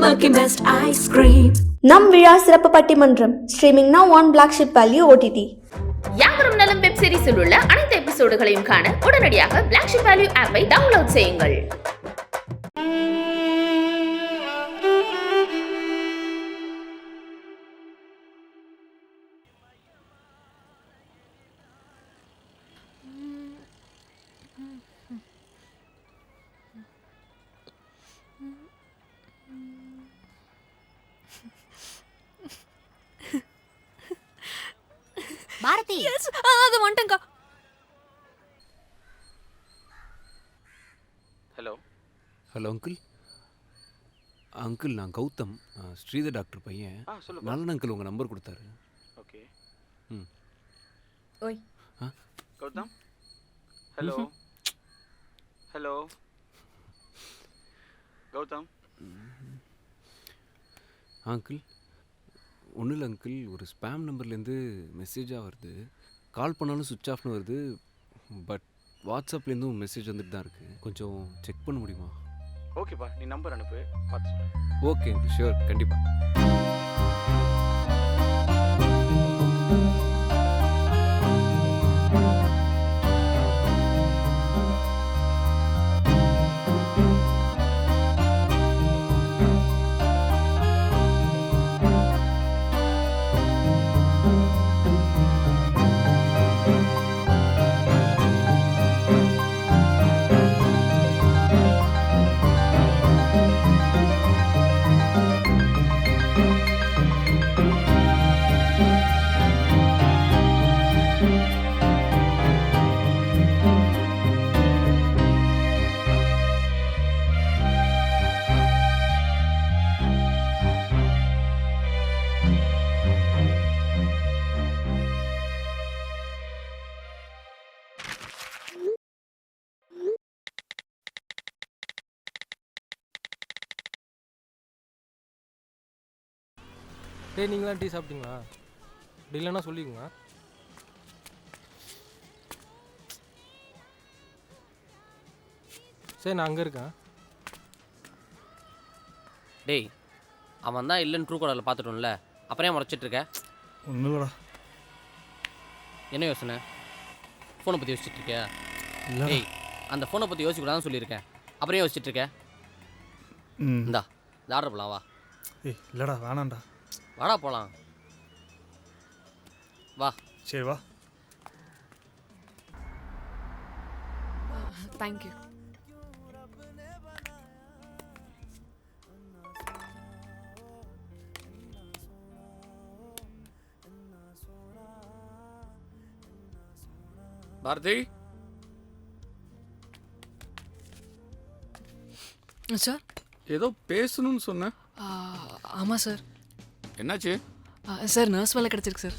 Milky Mist ice cream. நம் விழா சிறப்பு பட்டிமன்றம் streaming now on Black Sheep Value OTT. யாவரும் நலம் வெப் சீரிஸில் உள்ள அனைத்து எபிசோடுகளையும் காண உடனடியாக Black Sheep Value ஆப்பை டவுன்லோட் செய்யுங்கள். பாரதி அது வந்துட்டேங்க. Hello uncle. அங்கிள் நான் கௌதம், ஸ்ரீதர் டாக்டர் பையன். சொல்லுங்க. நலன் அங்கிள் உங்கள் நம்பர் கொடுத்தாரு. ஓகே. ஓய் Gautham. Hello hello Gautham. Uncle ஒன்றும் இல்லை அங்கிள், ஒரு ஸ்பேம் நம்பர்லேருந்து மெசேஜாக வருது. கால் பண்ணாலும் சுவிட்ச் ஆஃப்னு வருது. பட் வாட்ஸ்அப்லேருந்தும் மெசேஜ் வந்துட்டு தான் இருக்குது. கொஞ்சம் செக் பண்ண முடியுமா? ஓகேப்பா, நீ நம்பர் அனுப்பு, பார்த்து சொல்லு. ஓகே அங்கிள், ஷியோர், கண்டிப்பாக. டேய், நீங்களாம் டீ சாப்பிட்டீங்களா? அப்படி இல்லைன்னா சொல்லிக்கோங்க. சரி, நான் அங்கே இருக்கேன். டேய், அவன் தான் இல்லைன்னு ட்ரூ காலரில் பார்த்துட்டோம்ல, அப்புறம் ஏன் முறைச்சிட்ருக்க? ஒன்றும் இல்லைடா. என்ன யோசனை? ஃபோனை பற்றி யோசிச்சுட்ருக்கியா? டேய், அந்த ஃபோனை பற்றி யோசிக்கூடாதுன்னு சொல்லியிருக்கேன், அப்புறம் ஏன் யோசிச்சுட்ருக்க? இந்தா, இந்த ஆர்டர் போகலாம், வா. ஏய் இல்லைடா, வேணாண்டா. வாடா போகலாம், வா. சரி வா. தேங்க்யூ. பாரதி. சார், ஏதோ பேசணும்னு சொன்ன. ஆமாம் சார். என்னாச்சு? சார், நர்ஸ் வேலை கிடச்சிருக்கு சார்.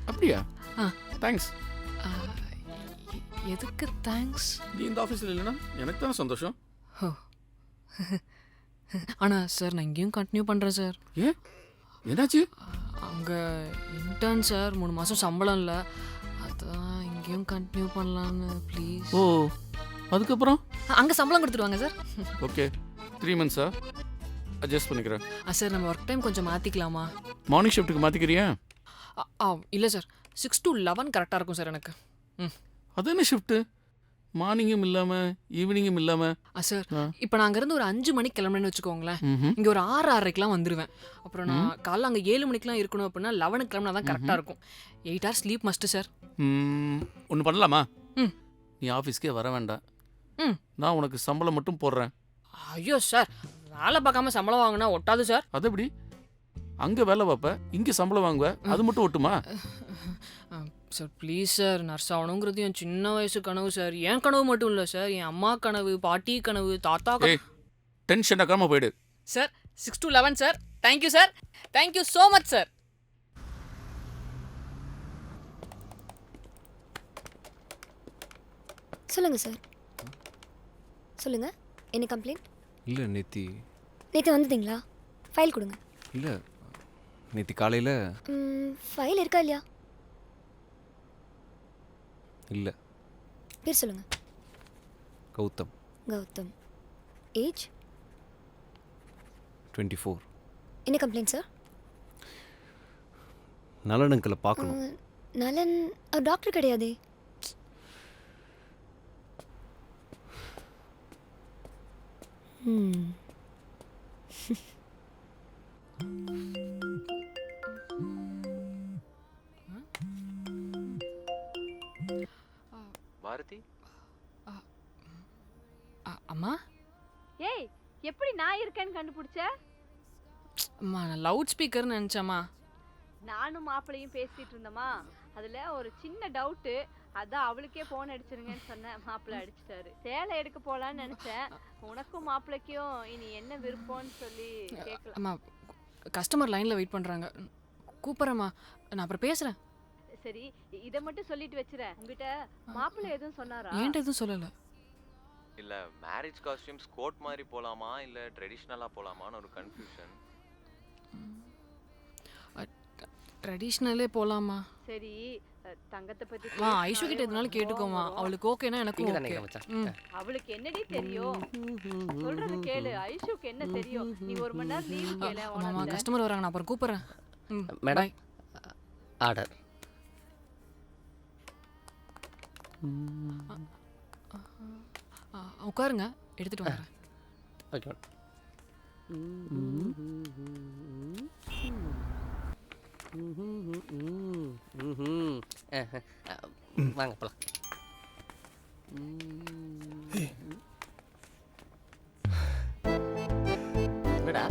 அப்படியா? ஆ. தேங்க்ஸ். எதுக்கு தேங்க்ஸ்? நீ இந்த ஆஃபீஸில் இல்லைன்னா எனக்கு தான் சந்தோஷம். ஓ, ஆனால் சார் நான் இங்கேயும் கண்டினியூ பண்ணுறேன் சார். ஏன், என்னாச்சு? அங்கே இன்டர்ன் சார், 3 மாதம் சம்பளம் இல்லை, அதான் இங்கேயும் கண்டினியூ பண்ணலான்னு. ப்ளீஸ். ஓ, அதுக்கப்புறம்? அங்கே சம்பளம் கொடுத்துருவாங்க சார். ஓகே, 3 மந்த்ஸா? அட்ஜஸ்ட் பண்ணிக்கிறேன். சார், நம்ம ஒர்க் டைம் கொஞ்சம் மாற்றிக்கலாமா? மார்னிங் ஷிஃப்ட்டுக்கு மாற்றிக்கிறியா? இல்லை சார், 6 to 11 கரெக்டாக இருக்கும் சார் எனக்கு. அது என்ன ஷிஃப்ட்டு? மார்னிங்கும் இல்லாமல் ஈவினிங்கும் இல்லாமல்? சார், இப்போ நான் அங்கேருந்து ஒரு 5 மணிக்கு கிளம்புறேன்னு வச்சுக்கோங்களேன். ம். இங்கே ஒரு 6:30க்கெலாம் வந்துடுவேன். அப்புறம் நான் காலைல அங்கே 7 மணிக்கெலாம் இருக்கணும் அப்படின்னா 11 கிளம்புனா தான் கரெக்டாக இருக்கும். 8 hours ஸ்லீப் மஸ்ட்டு சார். ஒன்று பண்ணலாமா? ம். நீ ஆஃபீஸ்க்கே வர வேண்டாம். ம். நான் உனக்கு சம்பளம் மட்டும் போடுறேன். ஐயோ சார், வேலை பார்க்காம சம்பளம் வாங்கினா ஒட்டாது சார். அது எப்படி? அங்கே வேலை பார்ப்ப, இங்கே சம்பளம் வாங்குவ, அது மட்டும் ஒட்டுமா? சார் ப்ளீஸ் சார், நர்ஸ் ஆகணுங்கிறது என் சின்ன வயசு கனவு சார். என் கனவு மட்டும் இல்லை சார், என் அம்மா கனவு, பாட்டி கனவு, தாத்தா கனவு. டென்ஷன் ஆக்காம போயிடு. Sir, 6 to 11 sir. Thank you sir, thank you so much sir. சொல்லுங்கள் சார். சொல்லுங்கள், என்ன கம்ப்ளைண்ட்? இல்லை நேத்தி வந்துட்டீங்களா? ஃபைல் கொடுங்க. இல்லை, நேற்று காலையில் ஃபைல் இருக்கா இல்லையா? இல்லை. பேர் சொல்லுங்கள். கௌதம். கௌதம். ஏஜ்? 24. என்ன கம்ப்ளைண்ட் சார்? நலன் அங்கிளை பார்க்கணும். நலன் அவர் டாக்டர் கிடையாதே. பாரதி, அம்மா ஏய், எப்படி நான் இருக்கேன்னு கண்டுபிடிச்ச? அம்மா நான் லவுட் ஸ்பீக்கர்னு நினச்சேம்மா. நானும் மாப்பிள்ளையும் பேசிட்டு இருந்தோமா, அதுல ஒரு சின்ன டவுட்டு, அதான் அவளுக்கே போன் அடிச்சிருங்கன்னு சொன்னேன். மாப்பிள்ளை அடிச்சிட்டாரு. சேலை எடுக்க போலான்னு நினைச்சேன். உனக்கும் மாப்பிள்ளைக்கும் இனி என்ன விருப்பம்னு சொல்லி கேட்கலாம். அம்மா கஸ்டமர் லைனில் வெயிட் பண்ணுறாங்க, கூப்பிட்றேம்மா, நான் அப்புறம் பேசுகிறேன். சரி, இதை மட்டும் சொல்லிட்டு வச்சிரேன். உங்ககிட்ட மாப்பிள்ளை எதுவும் சொன்னாரா? ஏன்ட்ட எதுவும் சொல்லலை. இல்ல மேரேஜ் காஸ்டியூம்ஸ் கோட் மாதிரி போலாமா இல்ல ட்ரெடிஷ்னலா போலாமான்னு ஒரு கன்ஃபியூஷன். ட்ரெடிஷ்னலே போகலாமா? சரி, தங்கத்தை பத்தி ஐஷு கிட்ட எதுனாலும் கேட்டுக்கோமா, அவளுக்கு ஓகேனா எனக்கும் ஓகே. அவளுக்கு என்னடி தெரியும்? சொல்றது கேளு. ஐஷுக்கு என்ன தெரியும்? நீ 1 மணி நேரம் லீவ் கேளு. ஆமாம்மா, கஸ்டமர் வராங்க, நான் அப்புறம் கூப்பிட்றேன். Madam order. உட்காருங்க, எடுத்துகிட்டு வரேன். Okay madam. வாங்க போலாம். என்னடா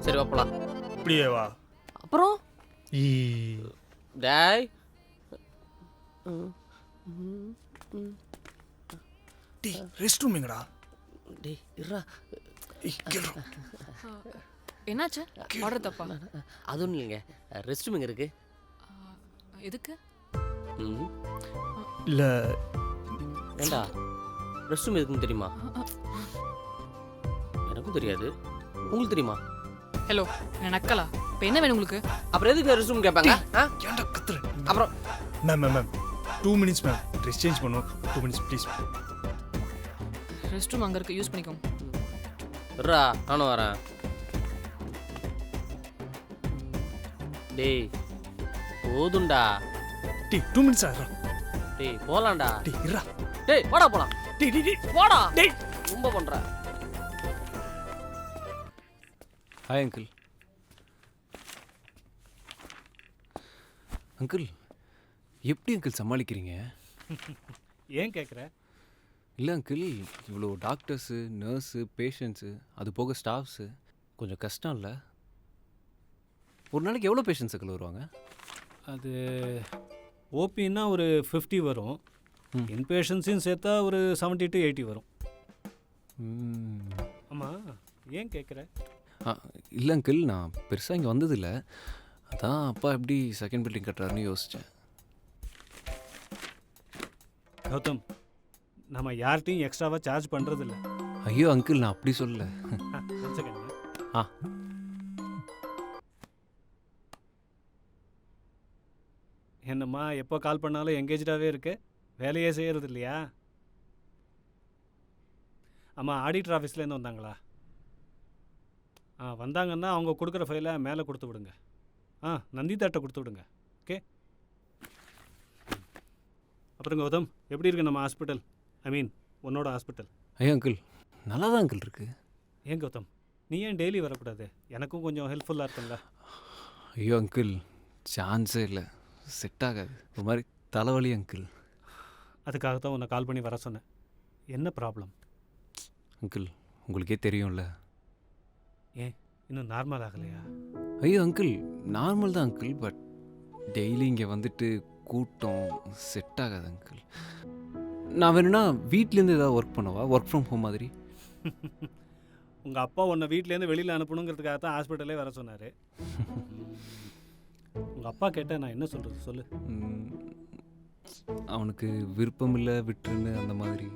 சரி வா போலாம். இப்படியே வா. அப்புறம் டேய் ரெஸ்ட் ரூம் எங்கடா? டேய் இருடா. என்னாச்சு? ஆர்டர் தப்பா? அது ஒன்றும் இல்லைங்க, ரெஸ்ட் ரூம் எங்கே இருக்கு? எதுக்கு? இல்லை ஏண்டா ரெஸ்ட் ரூம் எதுக்குன்னு தெரியுமா? எனக்கும் தெரியாது, உங்களுக்கு தெரியுமா? ஹலோ, என்ன நக்கலா? இப்போ என்ன வேணும் உங்களுக்கு? அப்புறம் எதுக்கு ரெஸ்ட் ரூம் கேட்பாங்க? ஏன்டா கத்துற? அப்புறம் ma'am 2 minutes ma'am, dress change பண்ணும். 2 மினிட்ஸ் ப்ளீஸ். ரெஸ்ட் ரூம் அங்கே இருக்கு, யூஸ் பண்ணிக்கோங்க. இருடா நானும் வரேன். டேய் போதும்டா. டேய் 2 மினிட்ஸ் ஆகிறா. டேய் போலாம்டா. டேய் இருடா. டேய் போடா போலாம். டேய் போடா. டேய் ரொம்ப பண்ற. Hi uncle. அங்கிள் எப்படி அங்கிள் சமாளிக்கிறீங்க? ஏன் கேட்குற? இல்லை அங்கிள், இவ்வளோ டாக்டர்ஸு, நர்ஸு, பேஷண்ட்ஸு, அது போக ஸ்டாஃப்ஸு, கொஞ்சம் கஷ்டம் இல்லை? ஒரு நாளைக்கு எவ்வளோ பேஷண்ட்ஸ் அங்கிள் வருவாங்க? அது ஓபின்னா ஒரு 50 வரும். இன்பேஷன்ஸையும் சேர்த்தா ஒரு 70 to 80 வரும். ஆமாம், ஏன் கேட்குற? இல்லை அங்கிள், நான் பெருசாக இங்கே வந்ததில்லை, அதான் அப்பா எப்படி செகண்ட் பில்டிங் கட்டுறாருன்னு யோசித்தேன். கௌதம், நம்ம யார்கிட்டையும் எக்ஸ்ட்ராவாக சார்ஜ் பண்ணுறதில்ல. ஐயோ அங்கிள், நான் அப்படி சொல்லலை. ஆ என்னம்மா எப்போ கால் பண்ணாலும் எங்கேஜாகவே இருக்கு, வேலையே செய்கிறது இல்லையா? அம்மா ஆடிட்டர் ஆஃபீஸ்லேருந்து வந்தாங்களா? வந்தாங்கன்னா அவங்க கொடுக்குற ஃபைலை மேலே கொடுத்து விடுங்க. நந்திதாட்ட கொடுத்து விடுங்க. ஓகே. அப்புறம் கௌதம், எப்படி இருக்கு நம்ம ஹாஸ்பிட்டல்? ஐ மீன் உன்னோட ஹாஸ்பிட்டல்? ஐயோ அங்கிள், நல்லா தான் அங்கிள் இருக்கு. ஏன் கௌதம், நீ ஏன் டெய்லி வரக்கூடாது? எனக்கும் கொஞ்சம் ஹெல்ப்ஃபுல்லாக இருக்கும்ல. ஐயோ அங்கிள், சான்ஸே இல்லை, செட் ஆகாது, ஒரு மாதிரி தலைவலி அங்கிள். அதுக்காகத்தான் உன்னை கால் பண்ணி வர சொன்னேன். என்ன ப்ராப்ளம்? அங்கிள் உங்களுக்கே தெரியும்ல. ஏன் இன்னும் நார்மல் ஆகலையா? ஐயோ அங்கிள், நார்மல் தான் அங்கிள், பட் டெய்லி இங்கே வந்துட்டு கூட்டம் செட் ஆகாது அங்கிள். நான் வேணும்னா வீட்லேருந்து ஏதாவது ஒர்க் பண்ணவா, ஒர்க் ஃப்ரம் ஹோம் மாதிரி? உங்கள் அப்பா உன்னை வீட்டிலேருந்து வெளியில் அனுப்பணுங்கிறதுக்காக தான் ஹாஸ்பிட்டலே வர சொன்னார். உங்கள் அப்பா கேட்டால் நான் என்ன சொல்கிறது சொல்லு. அவனுக்கு விருப்பம் இல்லை, விட்டுருன்னு அந்த மாதிரி.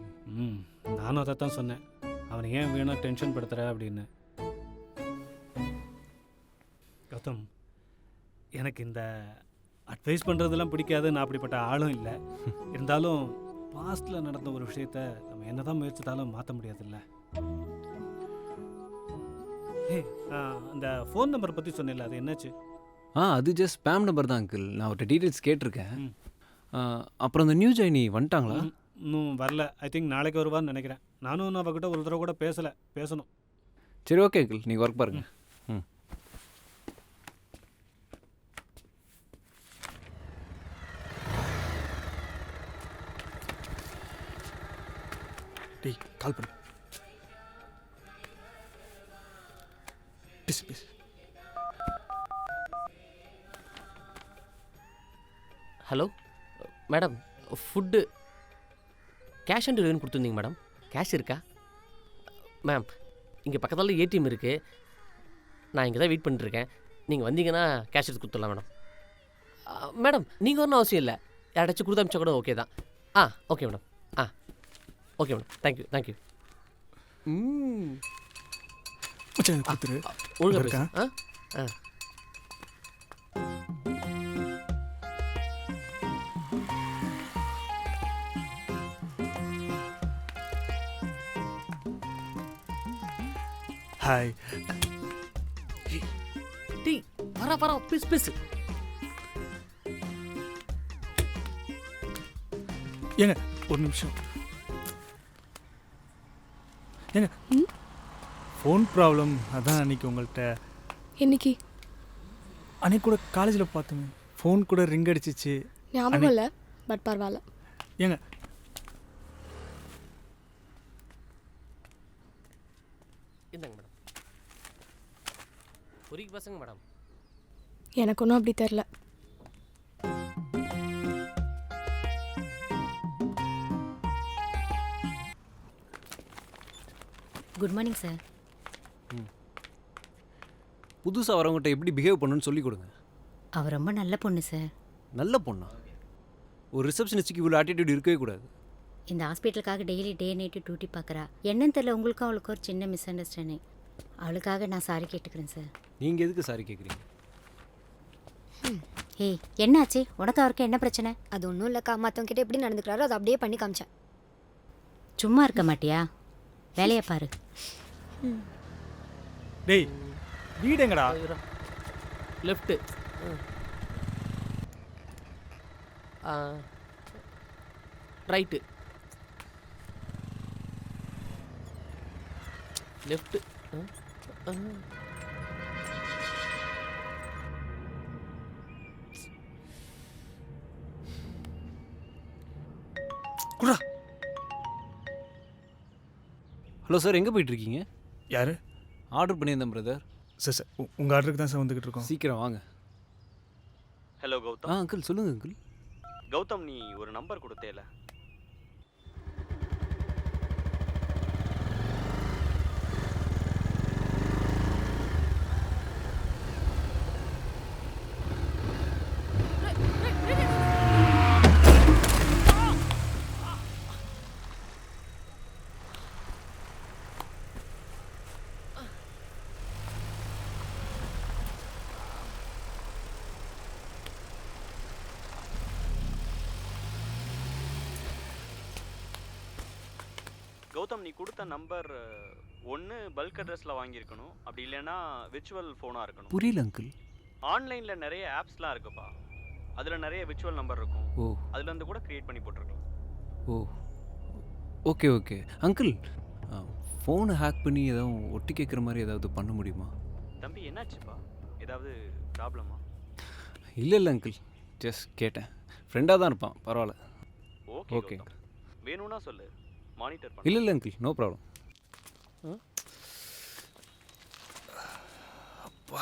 நானும் அதை தான் சொன்னேன், அவனை ஏன் வேணும் டென்ஷன் படுத்துகிற அப்படின்னு. கௌதம், எனக்கு இந்த அட்வைஸ் பண்ணுறதெல்லாம் பிடிக்காது, நான் அப்படிப்பட்ட ஆளும் இல்லை. இருந்தாலும் பாஸ்டில் நடந்த ஒரு விஷயத்த நம்ம என்ன தான் முயற்சித்தாலும் மாற்ற முடியாதுல்ல. அந்த ஃபோன் நம்பர் பற்றி சொன்னேன்ல, அது என்னாச்சு? அது ஜஸ்ட் ஸ்பேம் நம்பர் தான் அங்கிள். நான் அவர்கிட்ட டீட்டெயில்ஸ் கேட்டிருக்கேன். அப்புறம் அந்த நியூ ஜாயினி வந்துட்டாங்களா? இன்னும் வரல. ஐ திங்க் நாளைக்கு வருவான்னு நினைக்கிறேன். நானும் அவகிட்ட ஒரு தடவை கூட பேசணும். சரி, ஓகே அங்கிள், நீங்கள் ஒர்க் பாருங்கள். டேய், கால் பண்ணு. Please. Hello madam, food cash on டெலிவரின்னு கொடுத்துருந்தீங்க மேடம். கேஷ் இருக்கா மேம்? இங்கே பக்கத்தில் ஏடிஎம் இருக்குது. நான் இங்கே தான் வெயிட் பண்ணிட்டுருக்கேன். நீங்கள் வந்தீங்கன்னா கேஷ் எடுத்து கொடுத்துடலாம் மேடம். மேடம் நீங்கள் ஒன்றும் அவசியம் இல்லை. யாராச்சும் கொடுத்து அமிச்சா கூட ஓகே தான். Okay madam. Okay madam. Thank you. ஒழுங்காக இருக்கா? ஹாய். டீ வரா ப்ளீஸ். ஏங்க ஒரு நிமிஷம். ஏங்க ஃபோன் ப்ராப்ளம். அதான் அன்றைக்கி உங்கள்கிட்ட அன்றைக்கி கூட காலேஜில் பார்த்தோமே, ஃபோன் கூட ரிங் அடிச்சிச்சு. ஞாபகம் இல்லை, பட் பரவாயில்ல. ஏங்க இந்தாங்க மேடம். பொறிக்கு பசங்க மேடம். எனக்கு ஒன்றும் அப்படி தெரில. Good morning sir. புதுசாக வரவங்ககிட்ட எப்படி பிஹேவ் பண்ணணும்னு சொல்லிக் கொடுங்க. அவர் ரொம்ப நல்ல பொண்ணு சார். நல்ல பொண்ணா? ஒரு ரிசப்ஷனிஸ்ட்டுக்கு இவ்வளோ ஆட்டிடியூட் இருக்கவே கூடாது. இந்த ஹாஸ்பிட்டலுக்காக டெய்லி டே நைட்டு டியூட்டி பார்க்குறா. என்னன்னு தெரியல, உங்களுக்கும் அவளுக்கும் ஒரு சின்ன மிஸ் அண்டர்ஸ்டாண்டிங். அவளுக்காக நான் சாரி கேட்டுக்கிறேன் சார். நீங்கள் எதுக்கு சாரி கேட்குறீங்க? ஏய், என்னாச்சு? உனக்கு அவருக்கு என்ன பிரச்சனை? அது ஒன்றும் இல்லைக்கா. மற்றவங்க கிட்ட எப்படி நடந்துக்கிறாரோ அதை அப்படியே பண்ணி காமிச்சேன். சும்மா இருக்க மாட்டியா? வேலையை பாரு. டேய், வீடு எங்கடா? லெஃப்ட்டு. ரைட்டு. லெஃப்ட்டு. குடா. ஹலோ சார், எங்கே போயிட்டுருக்கீங்க? யார்? ஆர்டர் பண்ணியிருந்தேன் பிரதர். சார் உங்கள் ஆர்டருக்கு தான் சார் வந்துக்கிட்டு இருக்கோம். சீக்கிரம் வாங்க. ஹலோ கௌதம். அங்கிள் சொல்லுங்கள் அங்கிள். கௌதம், நீ ஒரு நம்பர் கொடுத்தேல. கௌதம், நீ கொடுத்த நம்பர் ஒன்று பல்க் அட்ரஸில் வாங்கியிருக்கணும். அப்படி இல்லைன்னா விர்ச்சுவல் ஃபோனாக இருக்கணும். புரியல அங்கிள். ஆன்லைனில் நிறைய ஆப்ஸ்லாம் இருக்குப்பா. அதில் நிறைய விர்ச்சுவல் நம்பர் இருக்கும். ஓ, அதுலேருந்து கூட க்ரியேட் பண்ணி போட்டிருக்கலாம். ஓ, ஓகே அங்கிள். ஃபோனை ஹேக் பண்ணி ஏதாவது ஒட்டி கேட்குற மாதிரி ஏதாவது பண்ண முடியுமா? தம்பி, என்னாச்சுப்பா? ஏதாவது ப்ராப்ளமா? இல்லை அங்கிள், ஜஸ்ட் கேட்டேன். ஃப்ரெண்டாக தான் இருப்பான், பரவாயில்ல. ஓகே. வேணும்னா சொல்லு, மானிட்டர் பண்ணு. இல்லை அங்கிள், நோ ப்ராப்ளம். அப்பா.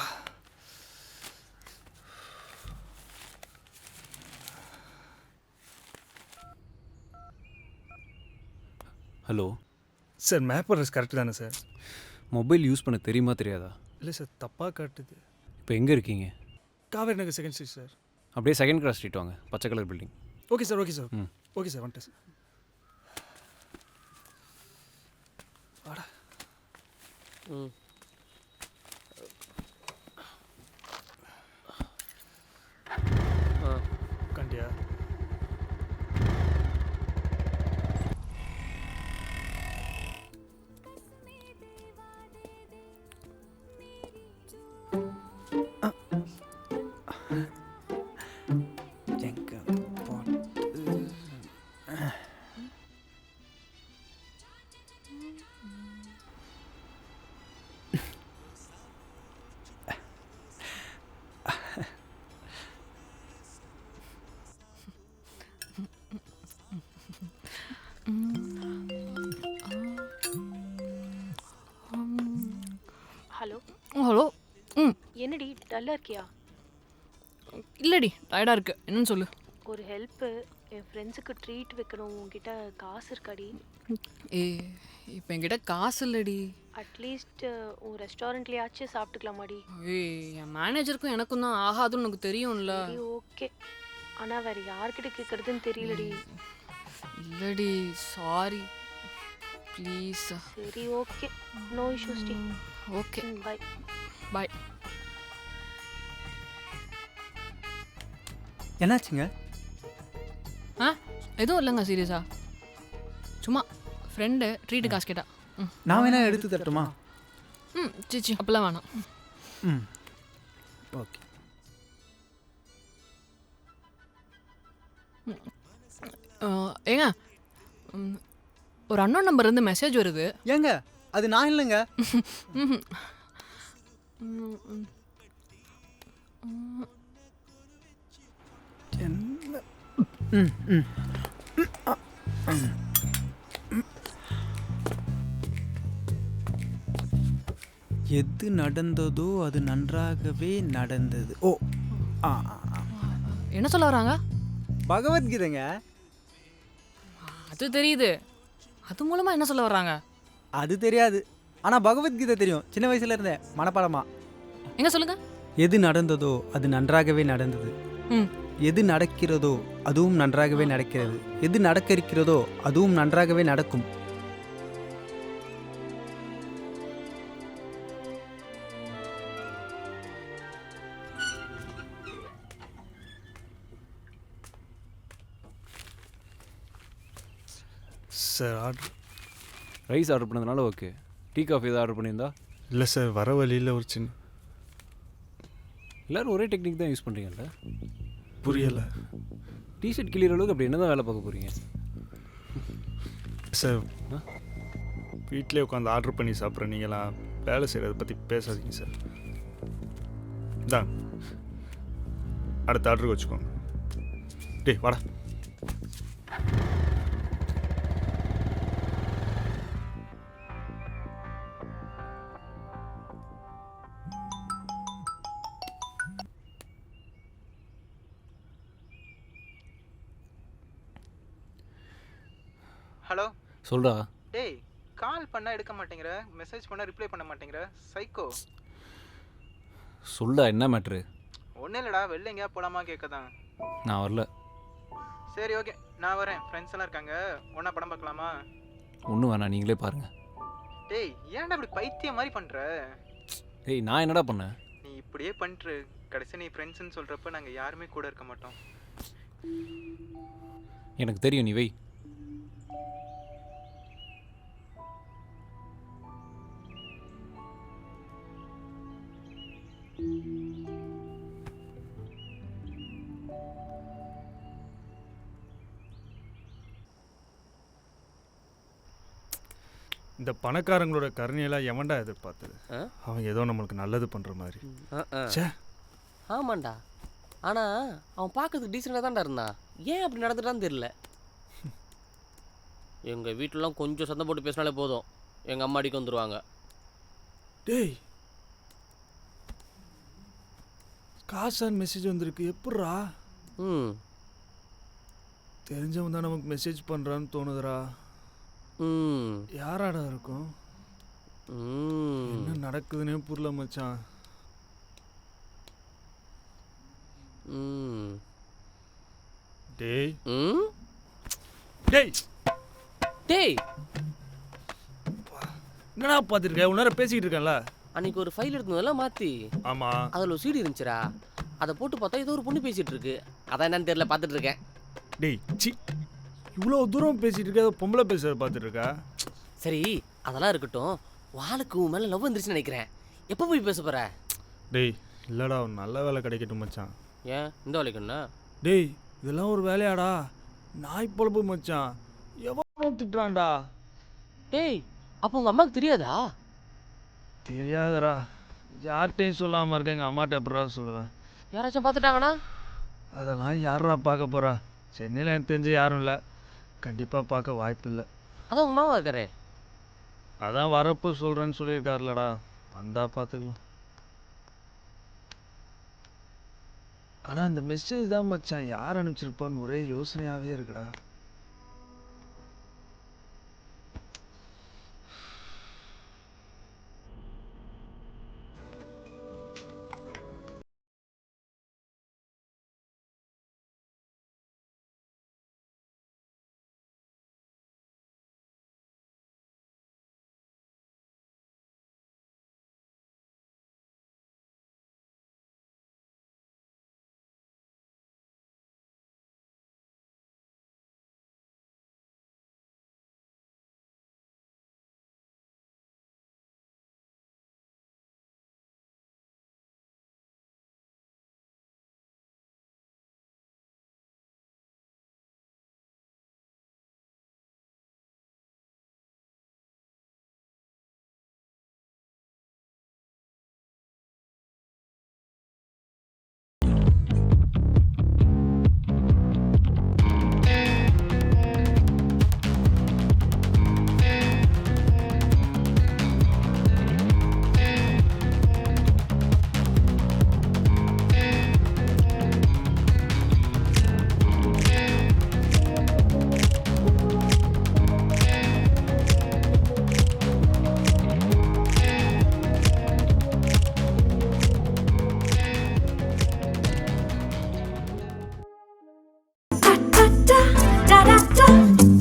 Hello sir, map address correct தானே சார்? மொபைல் யூஸ் பண்ண தெரியுமா தெரியாதா? இல்லை சார், தப்பாக காட்டுது. இப்போ எங்கே இருக்கீங்க? காவேரி நகர் செகண்ட் ஸ்ட்ரீட் சார். அப்படியே செகண்ட் கிராஸ் ஸ்ட்ரீட் வாங்க, பச்சை colour building. Okay sir. Okay sir, வந்துட்டேன் சார். வாடா. கண்டியா? என்னடி டல்லா இருக்கியா? இல்லடி டயர்டாக இருக்கு. என்னன்னு சொல்லு. ஒரு ஹெல்ப்பு, என் ஃப்ரெண்ட்ஸுக்கு ட்ரீட் வைக்கணும். உங்ககிட்ட காசு இருக்காடி? இப்போ என்கிட்ட காசு இல்லடி. அட்லீஸ்ட் உன் ரெஸ்டாரண்ட்லயாச்சும் சாப்பிட்டுக்கலாமாடி? என் மேனேஜருக்கும் எனக்கும் தான் ஆகாதுன்னு உனக்கு தெரியும்ல. ஓகே, ஆனா வேற யார்கிட்ட கேட்கறதுன்னு தெரியலடி. இல்லடி சாரி ப்ளீஸ். சரி ஓகே, நோ இஷ்யூஸ் டி. Okay bye bye. என்னாச்சுங்க? எதுவும் இல்லைங்க சீரியஸா. சும்மா ஃப்ரெண்டு ட்ரீட்டு காசு கேட்டா. நான் வேணா எடுத்து தட்டுமா? சிச்சி அப்பெல்லாம் வேணாம். ஓகே. ஏங்க ஒரு அண்ணன் நம்பர் இருந்து மெசேஜ் வருது. ஏங்க அது நான் இல்லைங்க. எது நடந்ததோ அது நன்றாகவே நடந்தது. ஓ என்ன சொல்ல வராங்க? பகவத்கீதைங்க. அது தெரியுது. அது மூலமா என்ன சொல்ல வர்றாங்க? அது தெரியாது, ஆனால் பகவத்கீதை தெரியும் சின்ன வயசுல இருந்தே மனப்பாடமா. எங்க சொல்லுங்க. எது நடந்ததோ அது நன்றாகவே நடந்தது. எது நடக்கிறதோ அதுவும் நன்றாகவே நடக்கிறது. எது நடக்க இருக்கிறதோ அதுவும் நன்றாகவே நடக்கும். சார் ஆர்டர் ரைஸ் ஆர்டர் பண்ணதுனால ஓகே. டீ காஃபி எதாவது ஆர்டர் பண்ணியிருந்தா? இல்லை சார், வர வழியில் ஒரு சின்ன. எல்லோரும் ஒரே டெக்னிக் தான் யூஸ் பண்ணுறீங்கல்ல? புரியலை. டிஷர்ட் கிளியர் அளவுக்கு அப்படி என்ன தான் வேலை பார்க்க போகிறீங்க சார்? வீட்டிலே உட்காந்து ஆர்டர் பண்ணி சாப்பிட்ற நீங்களாம் வேலை செய்கிறத பற்றி பேசாதீங்க சார். தான் அடுத்த ஆர்டருக்கு வச்சுக்கோங்க. டேய் வாடா. ஹலோ சொல்கிறா. டேய், கால் பண்ணால் எடுக்க மாட்டேங்கிற, மெசேஜ் பண்ணால் ரிப்ளை பண்ண மாட்டேங்கிற, சைக்கோ. சொல்டா, என்ன மேட்ரு? ஒன்றும் இல்லைடா, வெளில எங்கேயா போகலாமா கேட்க தான். நான் வரல. சரி ஓகே, நான் வரேன். ஃப்ரெண்ட்ஸ் எல்லாம் இருக்காங்க, ஒன்றா படம் பார்க்கலாமா? ஒன்றும் வேணாம், நீங்களே பாருங்கள். டேய், ஏன்டா இப்படி பைத்தியம் மாதிரி பண்ணுற? டேய் நான் என்னடா பண்ணேன்? நீ இப்படியே பண்ணிட்டு கடைசி நீ ஃப்ரெண்ட்ஸ்ன்னு சொல்கிறப்ப நாங்கள் யாருமே கூட இருக்க மாட்டோம். எனக்கு தெரியும், நீ வை. இந்த பணக்காரங்களோட கருணையெல்லாம் எவன்டா எதிர்பார்த்தது? அவன் ஏதோ நம்மளுக்கு நல்லது பண்ணுற மாதிரி. ஆமாண்டா, ஆனால் அவன் பார்க்கறதுக்கு டீசெண்டாக தான்டா இருந்தான். ஏன் அப்படி நடந்துட்டான்னு தெரியல. எங்கள் வீட்டிலலாம் கொஞ்சம் சத்தம் போட்டு பேசினாலே போதும், எங்கள் அம்மா அடிக்க வந்துடுவாங்க. டேய், காசான் மெசேஜ் வந்திருக்கு, எப்பட்றா? தெரிஞ்சவன் தான் நமக்கு மெசேஜ் பண்ணுறான்னு தோணுதுடா. யாராடா இருக்கும்? என்ன நடக்குதுன்னே புரியல மச்சான். டேய் டேய் டேய், என்னடா பார்த்துருக்க? உன்னார பேசிக்கிட்டு இருக்கேன்ல. அன்னைக்கு ஒரு ஃபைல் எடுத்ததெல்லாம் மாற்றி. ஆமாம், அதில் ஒரு சீடி இருந்துச்சுடா. அதை போட்டு பார்த்தா ஏதோ ஒரு பொண்ணு பேசிகிட்டு இருக்கு. அதான் என்னன்னு தெரியல, பார்த்துட்டு இருக்கேன். டேய் சி, இவ்வளோ தூரம் பேசிகிட்டு இருக்க, அதை பொம்பளை பேசுகிறத பார்த்துட்டு இருக்கா? சரி அதெல்லாம் இருக்கட்டும், வாளுக்கு உன் மேலே லவ் வந்துருச்சுன்னு நினைக்கிறேன். எப்போ போய் பேச போகிற? டேய் இல்லைடா, ஒரு நல்ல வேலை கிடைக்கட்டும் மச்சான். ஏன் இந்த வேலைக்குண்ணா? டேய் இதெல்லாம் ஒரு வேலையாடா? நாய் பொழப்பு மச்சான், எவ்வளோ திட்டுறான்டா. டேய் அப்போ உங்கள் அம்மாவுக்கு தெரியாதா? தெரியாதடா, யார்கிட்டையும் சொல்லாமல் இருக்க. எங்கள் அம்மாட்ட எப்படா சொல்லுவேன்? யாராச்சும் பார்த்துட்டாங்கண்ணா? அதெல்லாம் யாரா பார்க்க போகிறா? சென்னையில் எனக்கு தெரிஞ்சு யாரும் இல்லை, கண்டிப்பாக பார்க்க வாய்ப்பு இல்லை. அதான் உங்கள் மாமா இருக்காரே. அதான் வரப்போ சொல்கிறேன்னு சொல்லியிருக்காருலடா, வந்தால் பார்த்துக்கலாம். ஆனால் அந்த மெசேஜ் தான் மச்சான் யார் அனுப்பிச்சிருப்பான்னு ஒரே யோசனையாகவே இருக்குடா.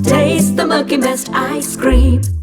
Taste the Milky Mist ice cream.